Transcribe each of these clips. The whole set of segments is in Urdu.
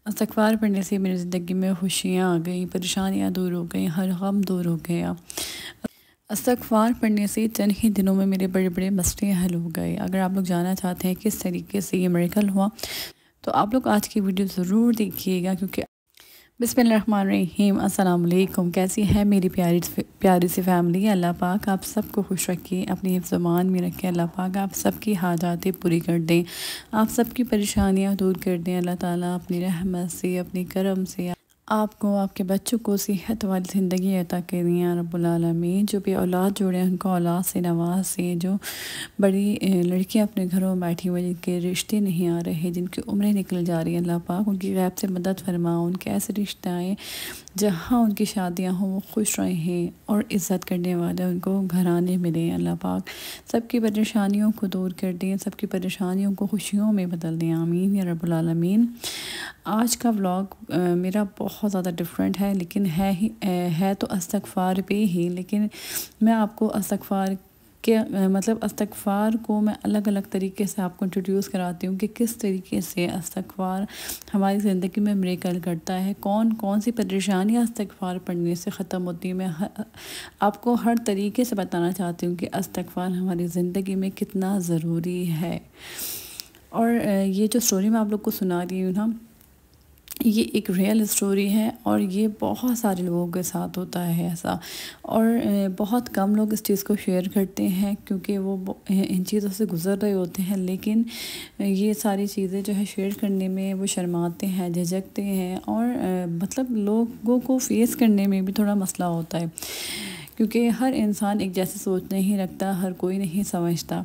استغفار پڑھنے سے میری زندگی میں خوشیاں آ گئیں، پریشانیاں دور ہو گئیں، ہر غم دور ہو گیا۔ استغفار پڑھنے سے چند ہی دنوں میں میرے بڑے بڑے مسئلے حل ہو گئے۔ اگر آپ لوگ جاننا چاہتے ہیں کس طریقے سے یہ میریکل ہوا تو آپ لوگ آج کی ویڈیو ضرور دیکھیے گا، کیونکہ بسم اللہ الرحمن الرحیم۔ السلام علیکم، کیسی ہے میری پیاری سی فیملی؟ اللہ پاک آپ سب کو خوش رکھے، اپنی حفظ و امان میں رکھے۔ اللہ پاک آپ سب کی حاجاتیں پوری کر دیں، آپ سب کی پریشانیاں دور کر دیں۔ اللہ تعالیٰ اپنی رحمت سے، اپنی کرم سے آپ کو، آپ کے بچوں کو صحت والی زندگی عطا کریں یا رب العالمین۔ جو بھی اولاد جوڑے ان کو اولاد سے نوازیں، جو بڑی لڑکیاں اپنے گھروں میں بیٹھی ہوئی جن کے رشتے نہیں آ رہے، جن کی عمریں نکل جا رہی ہیں، اللہ پاک ان کی غیب سے مدد فرماؤ، ان کے ایسے رشتے آئیں جہاں ان کی شادیاں ہوں وہ خوش رہیں اور عزت کرنے والے ان کو گھرانے ملیں۔ اللہ پاک سب کی پریشانیوں کو دور کر دیں، سب کی پریشانیوں کو خوشیوں میں بدل دیں، آمین یا رب العالمین۔ آج کا ولاگ میرا بہت زیادہ ڈیفرنٹ ہے، لیکن ہے تو استغفار پہ ہی، لیکن میں آپ کو استغفار کے استغفار کو میں الگ الگ طریقے سے آپ کو انٹروڈیوس کراتی ہوں کہ کس طریقے سے استغفار ہماری زندگی میں میریکل کرتا ہے، کون کون سی پریشانیاں استغفار پڑھنے سے ختم ہوتی ہیں۔ میں آپ کو ہر طریقے سے بتانا چاہتی ہوں کہ استغفار ہماری زندگی میں کتنا ضروری ہے۔ اور یہ جو سٹوری میں آپ لوگ کو سنا رہی ہوں نا، یہ ایک ریئل سٹوری ہے اور یہ بہت سارے لوگوں کے ساتھ ہوتا ہے ایسا، اور بہت کم لوگ اس چیز کو شیئر کرتے ہیں کیونکہ وہ ان چیزوں سے گزر رہے ہوتے ہیں، لیکن یہ ساری چیزیں جو ہے شیئر کرنے میں وہ شرماتے ہیں، جھجکتے ہیں، اور لوگوں کو فیس کرنے میں بھی تھوڑا مسئلہ ہوتا ہے، کیونکہ ہر انسان ایک جیسے سوچ نہیں رکھتا، ہر کوئی نہیں سمجھتا۔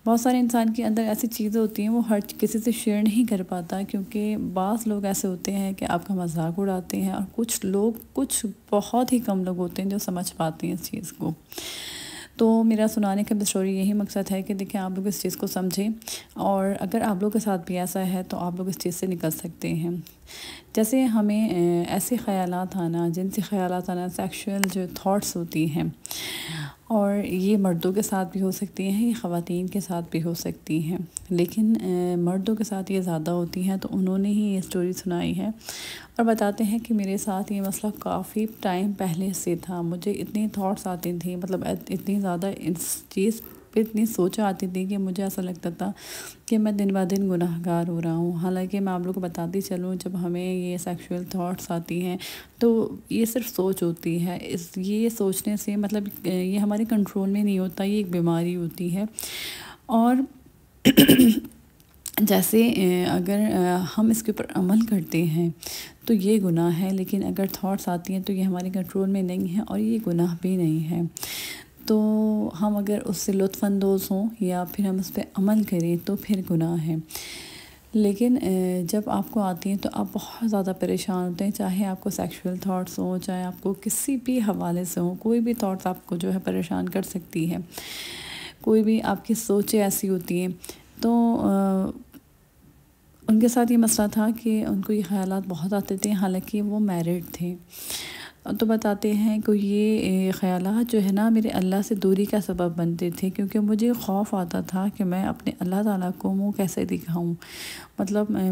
بہت سارے انسان کے اندر ایسی چیزیں ہوتی ہیں وہ ہر کسی سے شیئر نہیں کر پاتا، کیونکہ بعض لوگ ایسے ہوتے ہیں کہ آپ کا مذاق اڑاتے ہیں، اور کچھ بہت ہی کم لوگ ہوتے ہیں جو سمجھ پاتے ہیں اس چیز کو۔ تو میرا سنانے کا اسٹوری یہی مقصد ہے کہ دیکھیں آپ لوگ اس چیز کو سمجھیں، اور اگر آپ لوگ کے ساتھ بھی ایسا ہے تو آپ لوگ اس چیز سے نکل سکتے ہیں۔ جیسے ہمیں ایسے خیالات آنا، جنسی خیالات آنا، سیکشول جو تھاٹس ہوتی ہیں، اور یہ مردوں کے ساتھ بھی ہو سکتی ہیں، یہ خواتین کے ساتھ بھی ہو سکتی ہیں، لیکن مردوں کے ساتھ یہ زیادہ ہوتی ہیں، تو انہوں نے ہی یہ اسٹوری سنائی ہے اور بتاتے ہیں کہ میرے ساتھ یہ مسئلہ کافی ٹائم پہلے سے تھا۔ مجھے اتنی تھاٹس آتی تھیں، اتنی زیادہ اس چیز پہ اتنی سوچ آتی تھی کہ مجھے ایسا لگتا تھا کہ میں دن بہ دن گناہ گار ہو رہا ہوں۔ حالانکہ میں آپ لوگوں کو بتاتی چلوں، جب ہمیں یہ سیکشول تھاٹس آتی ہیں تو یہ صرف سوچ ہوتی ہے، یہ سوچنے سے یہ ہمارے کنٹرول میں نہیں ہوتا، یہ ایک بیماری ہوتی ہے۔ اور جیسے اگر ہم اس کے اوپر عمل کرتے ہیں تو یہ گناہ ہے، لیکن اگر تھاٹس آتی ہیں تو یہ ہمارے کنٹرول میں نہیں ہے اور یہ گناہ بھی نہیں ہے۔ تو ہم اگر اس سے لطف اندوز ہوں یا پھر ہم اس پہ عمل کریں تو پھر گناہ ہے، لیکن جب آپ کو آتی ہیں تو آپ بہت زیادہ پریشان ہوتے ہیں، چاہے آپ کو سیکشول تھاٹس ہوں، چاہے آپ کو کسی بھی حوالے سے ہوں، کوئی بھی تھاٹس آپ کو جو ہے پریشان کر سکتی ہے، کوئی بھی آپ کی سوچیں ایسی ہوتی ہیں۔ تو ان کے ساتھ یہ مسئلہ تھا کہ ان کو یہ خیالات بہت آتے تھے، حالانکہ وہ میرڈ تھے۔ تو بتاتے ہیں کہ یہ خیالات جو ہے نا میرے اللہ سے دوری کا سبب بنتے تھے، کیونکہ مجھے خوف آتا تھا کہ میں اپنے اللہ تعالیٰ کو منہ کیسے دکھاؤں۔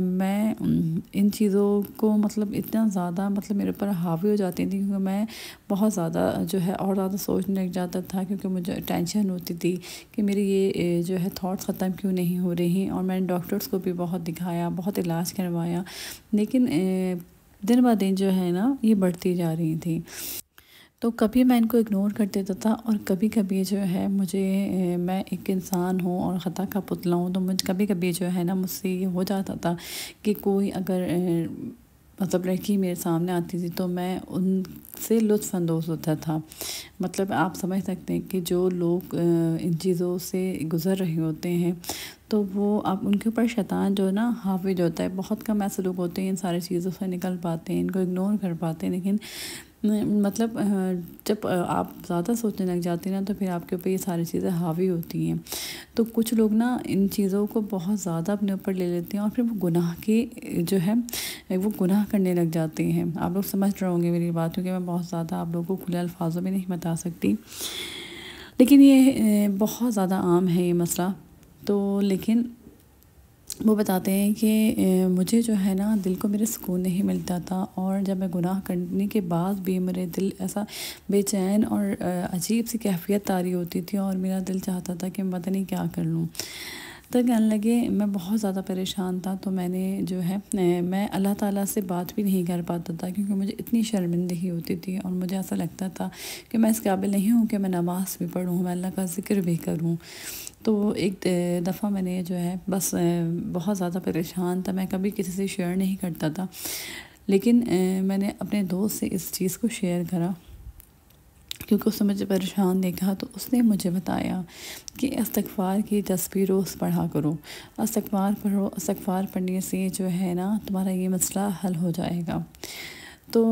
میں ان چیزوں کو اتنا زیادہ میرے اوپر حاوی ہو جاتی تھی، کیونکہ میں بہت زیادہ جو ہے اور زیادہ سوچنے لگ جاتا تھا، کیونکہ مجھے ٹینشن ہوتی تھی کہ میری یہ جو ہے تھاٹس ختم کیوں نہیں ہو رہی۔ اور میں نے ڈاکٹرز کو بھی بہت دکھایا، بہت علاج کروایا، لیکن دن بہ دن جو ہے نا یہ بڑھتی جا رہی تھی۔ تو کبھی میں ان کو اگنور کر دیتا تھا، اور کبھی کبھی جو ہے میں ایک انسان ہوں اور خطا کا پتلا ہوں، تو کبھی کبھی جو ہے نا مجھ سے یہ ہو جاتا تھا کہ کوئی اگر لڑکی میرے سامنے آتی تھی تو میں ان سے لطف اندوز ہوتا تھا۔ آپ سمجھ سکتے ہیں کہ جو لوگ ان چیزوں سے گزر رہے ہوتے ہیں تو وہ ان کے اوپر شیطان جو نا حاوی ہوتا ہے۔ بہت کم ایسے لوگ ہوتے ہیں ان ساری چیزوں سے نکل پاتے ہیں، ان کو اگنور کر پاتے ہیں، لیکن جب آپ زیادہ سوچنے لگ جاتے ہیں نا تو پھر آپ کے اوپر یہ ساری چیزیں حاوی ہوتی ہیں۔ تو کچھ لوگ نا ان چیزوں کو بہت زیادہ اپنے اوپر لے لیتے ہیں، اور پھر وہ گناہ کی جو ہے وہ گناہ کرنے لگ جاتے ہیں۔ آپ لوگ سمجھ رہے ہوں گے میری بات، کیونکہ میں بہت زیادہ آپ لوگوں کو کھلے الفاظوں میں نہیں بتا سکتی، لیکن یہ بہت زیادہ عام ہے یہ مسئلہ۔ تو لیکن وہ بتاتے ہیں کہ مجھے جو ہے نا دل کو میرے سکون نہیں ملتا تھا، اور جب میں گناہ کرنے کے بعد بھی میرے دل ایسا بے چین اور عجیب سی کیفیت طاری ہوتی تھی، اور میرا دل چاہتا تھا کہ میں پتہ نہیں کیا کر لوں۔ تو کہنے لگے میں بہت زیادہ پریشان تھا، تو میں نے جو ہے میں اللہ تعالیٰ سے بات بھی نہیں کر پاتا تھا، کیونکہ مجھے اتنی شرمندگی ہوتی تھی، اور مجھے ایسا لگتا تھا کہ میں اس قابل نہیں ہوں کہ میں نماز بھی پڑھوں، میں اللہ کا ذکر بھی کروں۔ تو ایک دفعہ میں نے جو ہے بس بہت زیادہ پریشان تھا، میں کبھی کسی سے شیئر نہیں کرتا تھا، لیکن میں نے اپنے دوست سے اس چیز کو شیئر کرا، کیونکہ اس نے مجھے پریشان دیکھا، تو اس نے مجھے بتایا کہ استغفار کی تسبیح روز پڑھا کرو، استغفار پڑھو، استغفار پڑھنے سے جو ہے نا تمہارا یہ مسئلہ حل ہو جائے گا۔ تو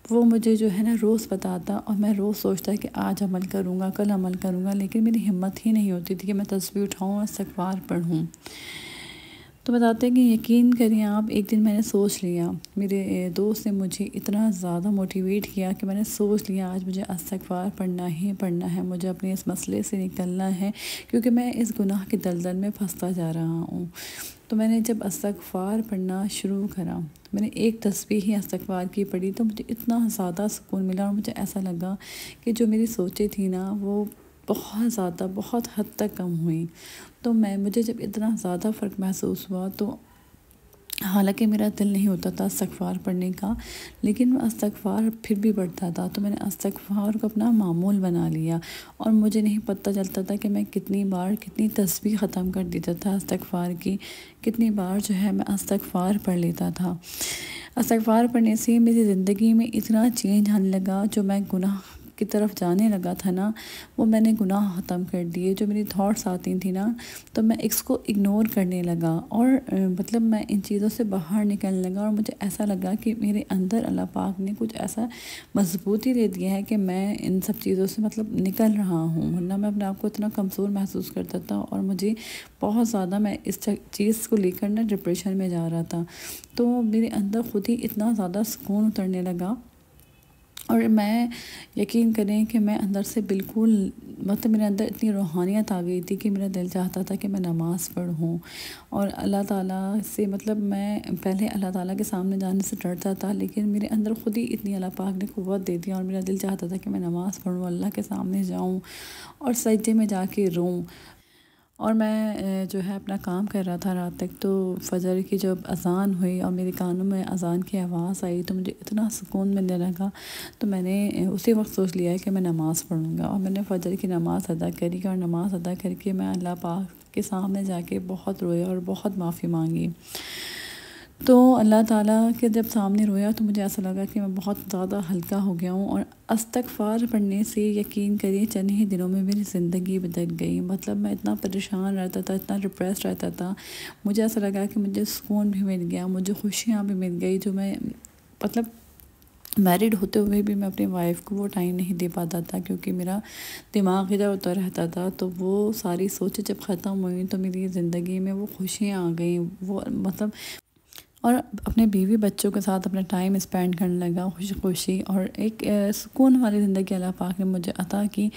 وہ مجھے جو ہے نا روز بتاتا، اور میں روز سوچتا کہ آج عمل کروں گا، کل عمل کروں گا، لیکن میری ہمت ہی نہیں ہوتی تھی کہ میں تسبیح اٹھاؤں اور استغفار پڑھوں۔ تو بتاتے ہیں کہ یقین کریں آپ، ایک دن میں نے سوچ لیا، میرے دوست نے مجھے اتنا زیادہ موٹیویٹ کیا کہ میں نے سوچ لیا آج مجھے استغفار پڑھنا ہی پڑھنا ہے، مجھے اپنے اس مسئلے سے نکلنا ہے، کیونکہ میں اس گناہ کی دلدل میں پھنستا جا رہا ہوں۔ تو میں نے جب استغفار پڑھنا شروع کرا، میں نے ایک تسبیح ہی استغفار کی پڑھی، تو مجھے اتنا زیادہ سکون ملا، اور مجھے ایسا لگا کہ جو میری سوچیں تھیں نا وہ بہت زیادہ بہت حد تک کم ہوئیں۔ تو مجھے جب اتنا زیادہ فرق محسوس ہوا، تو حالانکہ میرا دل نہیں ہوتا تھا استغفار پڑھنے کا، لیکن میں استغفار پھر بھی پڑھتا تھا، تو میں نے استغفار کو اپنا معمول بنا لیا، اور مجھے نہیں پتہ چلتا تھا کہ میں کتنی بار کتنی تسبیح ختم کر دیتا تھا استغفار کی، کتنی بار جو ہے میں استغفار پڑھ لیتا تھا۔ استغفار پڑھنے سے میری زندگی میں اتنا چینج آنے لگا، جو میں گناہ کی طرف جانے لگا تھا نا، وہ میں نے گناہ ختم کر دیے۔ جو میری تھاٹس آتی تھیں نا، تو میں اس کو اگنور کرنے لگا، اور مطلب میں ان چیزوں سے باہر نکلنے لگا، اور مجھے ایسا لگا کہ میرے اندر اللہ پاک نے کچھ ایسا مضبوطی دے دیا ہے کہ میں ان سب چیزوں سے مطلب نکل رہا ہوں، ورنہ میں اپنے آپ کو اتنا کمزور محسوس کرتا تھا، اور مجھے بہت زیادہ میں اس چیز کو لے کر نا ڈپریشن میں جا رہا تھا۔ تو میرے اندر خود ہی اتنا زیادہ سکون اترنے لگا، اور میں یقین کریں کہ میں اندر سے بالکل مطلب میرے اندر اتنی روحانیت آ گئی تھی کہ میرا دل چاہتا تھا کہ میں نماز پڑھوں، اور اللہ تعالیٰ سے مطلب میں پہلے اللہ تعالیٰ کے سامنے جانے سے ڈرتا تھا، لیکن میرے اندر خود ہی اتنی اللہ پاک نے قوت دے دیا، اور میرا دل چاہتا تھا کہ میں نماز پڑھوں، اللہ کے سامنے جاؤں اور سجدے میں جا کے روں۔ اور میں جو ہے اپنا کام کر رہا تھا رات تک، تو فجر کی جب اذان ہوئی اور میرے کانوں میں اذان کی آواز آئی، تو مجھے اتنا سکون ملنے لگا، تو میں نے اسی وقت سوچ لیا کہ میں نماز پڑھوں گا، اور میں نے فجر کی نماز ادا کری، اور نماز ادا کر کے میں اللہ پاک کے سامنے جا کے بہت رویا اور بہت معافی مانگی۔ تو اللہ تعالیٰ کے جب سامنے رویا، تو مجھے ایسا لگا کہ میں بہت زیادہ ہلکا ہو گیا ہوں، اور استغفار پڑھنے سے یقین کریے چند ہی دنوں میں میری زندگی بدل گئی۔ مطلب میں اتنا پریشان رہتا تھا، اتنا ڈپریس رہتا تھا، مجھے ایسا لگا کہ مجھے سکون بھی مل گیا، مجھے خوشیاں بھی مل گئی، جو میں مطلب میرڈ ہوتے ہوئے بھی میں اپنی وائف کو وہ ٹائم نہیں دے پاتا تھا، کیونکہ میرا دماغ ادھر ادھر رہتا تھا۔ تو وہ ساری سوچیں جب ختم ہوئیں، تو میری زندگی میں وہ خوشیاں آ گئیں، وہ مطلب اور اپنے بیوی بچوں کے ساتھ اپنا ٹائم اسپینڈ کرنے لگا خوشی خوشی، اور ایک سکون والی زندگی اللہ پاک نے مجھے عطا کی۔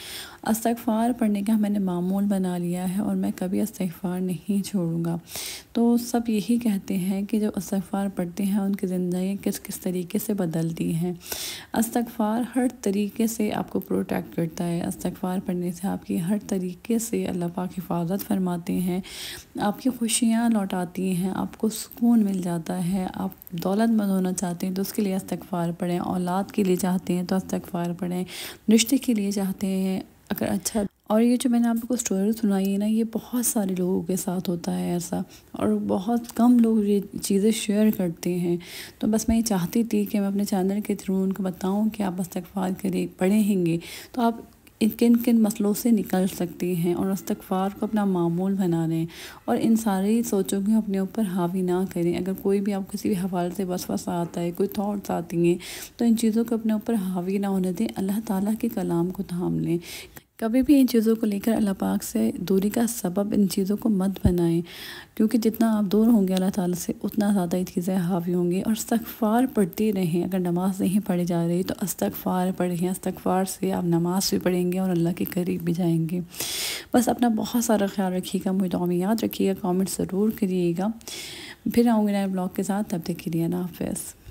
استغفار پڑھنے کا میں نے معمول بنا لیا ہے، اور میں کبھی استغفار نہیں چھوڑوں گا۔ تو سب یہی کہتے ہیں کہ جو استغفار پڑھتے ہیں ان کی زندگی کس کس طریقے سے بدلتی ہیں۔ استغفار ہر طریقے سے آپ کو پروٹیکٹ کرتا ہے، استغفار پڑھنے سے آپ کی ہر طریقے سے اللہ پاک حفاظت فرماتے ہیں، آپ کی خوشیاں لوٹاتی ہیں، آپ کو سکون مل جاتا ہے۔ آپ دولت مند ہونا چاہتے ہیں تو اس کے لیے استغفار پڑھیں، اولاد کے لیے چاہتے ہیں تو استغفار پڑھیں، رشتے کے لیے چاہتے ہیں اگر اچھا۔ اور یہ جو میں نے آپ کو سٹوری سنائی ہے نا، یہ بہت سارے لوگوں کے ساتھ ہوتا ہے ایسا، اور بہت کم لوگ یہ چیزیں شیئر کرتے ہیں۔ تو بس میں یہ چاہتی تھی کہ میں اپنے چینل کے تھرو ان کو بتاؤں کہ آپ استغفار کریں، پڑھیں گے تو آپ کن کن مسئلوں سے نکل سکتے ہیں، اور استغفار کو اپنا معمول بنا لیں، اور ان ساری سوچوں کو اپنے اوپر حاوی نہ کریں۔ اگر کوئی بھی آپ کسی بھی حوالے سے وسوسہ آتا ہے، کوئی تھاٹس آتی ہیں، تو ان چیزوں کو اپنے اوپر حاوی نہ ہونے دیں، اللہ تعالیٰ کے کلام کو تھام لیں۔ کبھی بھی ان چیزوں کو لے کر اللہ پاک سے دوری کا سبب ان چیزوں کو مت بنائیں، کیونکہ جتنا آپ دور ہوں گے اللہ تعالیٰ سے اتنا زیادہ یہ چیزیں حاوی ہوں گی۔ اور استغفار پڑھتے رہیں، اگر نماز نہیں پڑھی جا رہی تو استغفار پڑھیں، استغفار سے آپ نماز بھی پڑھیں گے اور اللہ کے قریب بھی جائیں گے۔ بس اپنا بہت سارا خیال رکھیے گا، مجھے دعا میں یاد رکھیے گا، کامنٹ ضرور کریے گا۔ پھر آؤں گے نئے بلاگ کے ساتھ، تب تک کے لیے اللہ حافظ۔